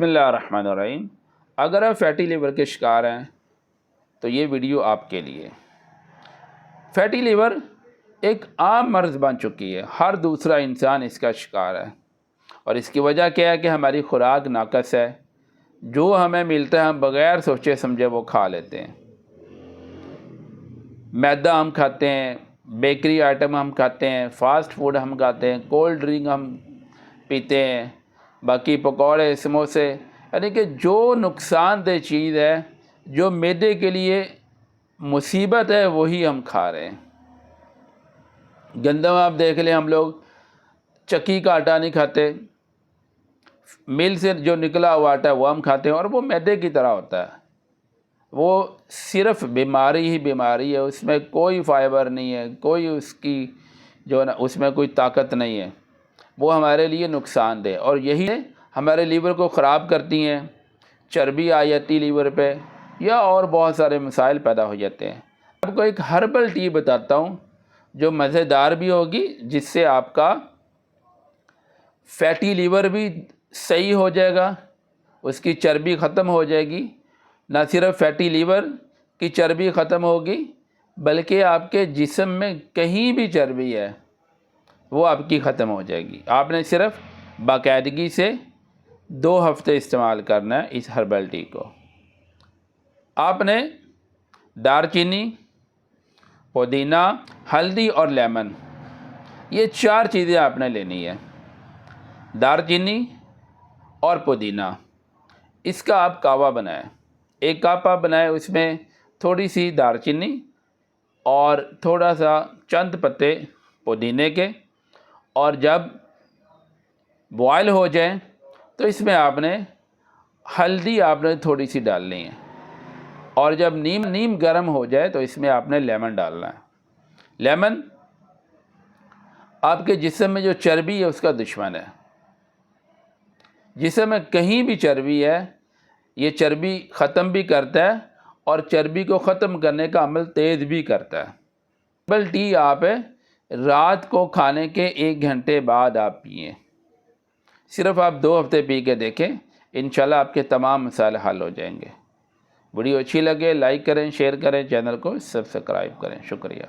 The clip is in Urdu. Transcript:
بسم اللہ الرحمن الرحیم۔ اگر آپ فیٹی لیور کے شکار ہیں تو یہ ویڈیو آپ کے لیے۔ فیٹی لیور ایک عام مرض بن چکی ہے، ہر دوسرا انسان اس کا شکار ہے، اور اس کی وجہ کیا ہے کہ ہماری خوراک ناقص ہے۔ جو ہمیں ملتا ہے ہم بغیر سوچے سمجھے وہ کھا لیتے ہیں۔ میدا ہم کھاتے ہیں، بیکری آئٹم ہم کھاتے ہیں، فاسٹ فوڈ ہم کھاتے ہیں، کولڈ ڈرنک ہم پیتے ہیں، باقی پکوڑے سموسے، یعنی کہ جو نقصان دہ چیز ہے، جو معدے کے لیے مصیبت ہے، وہی ہم کھا رہے ہیں۔ گندم آپ دیکھ لیں، ہم لوگ چکی کا آٹا نہیں کھاتے، مل سے جو نکلا ہوا آٹا وہ ہم کھاتے ہیں، اور وہ میدے کی طرح ہوتا ہے۔ وہ صرف بیماری ہی بیماری ہے، اس میں کوئی فائبر نہیں ہے، کوئی اس کی جو ہے نا اس میں کوئی طاقت نہیں ہے، وہ ہمارے لیے نقصان دہ، اور یہی ہمارے لیور کو خراب کرتی ہیں۔ چربی آ جاتی لیور پہ، یا اور بہت سارے مسائل پیدا ہو جاتے ہیں۔ آپ کو ایک ہربل ٹی بتاتا ہوں جو مزیدار بھی ہوگی، جس سے آپ کا فیٹی لیور بھی صحیح ہو جائے گا، اس کی چربی ختم ہو جائے گی۔ نہ صرف فیٹی لیور کی چربی ختم ہوگی، بلکہ آپ کے جسم میں کہیں بھی چربی ہے وہ آپ کی ختم ہو جائے گی۔ آپ نے صرف باقاعدگی سے 2 ہفتے استعمال کرنا ہے اس ہربل ٹی کو۔ آپ نے دار چینی، پودینہ، ہلدی اور لیمن، یہ 4 چیزیں آپ نے لینی ہے۔ دار چینی اور پودینہ، اس کا آپ کہوہ بنائیں۔ 1 کپ آپ بنائیں، اس میں تھوڑی سی دار چینی اور تھوڑا سا چند پتے پودینے کے، اور جب بوائل ہو جائیں تو اس میں آپ نے ہلدی آپ نے تھوڑی سی ڈالنی ہے، اور جب نیم گرم ہو جائے تو اس میں آپ نے لیمن ڈالنا ہے۔ لیمن آپ کے جسم میں جو چربی ہے اس کا دشمن ہے۔ جسم میں کہیں بھی چربی ہے، یہ چربی ختم بھی کرتا ہے، اور چربی کو ختم کرنے کا عمل تیز بھی کرتا ہے۔ ہربل ٹی آپ رات کو کھانے کے 1 گھنٹے بعد آپ پئیں۔ صرف آپ 2 ہفتے پی کے دیکھیں، انشاءاللہ آپ کے تمام مسائل حل ہو جائیں گے۔ ویڈیو اچھی لگے لائک کریں، شیئر کریں، چینل کو سبسکرائب کریں۔ شکریہ۔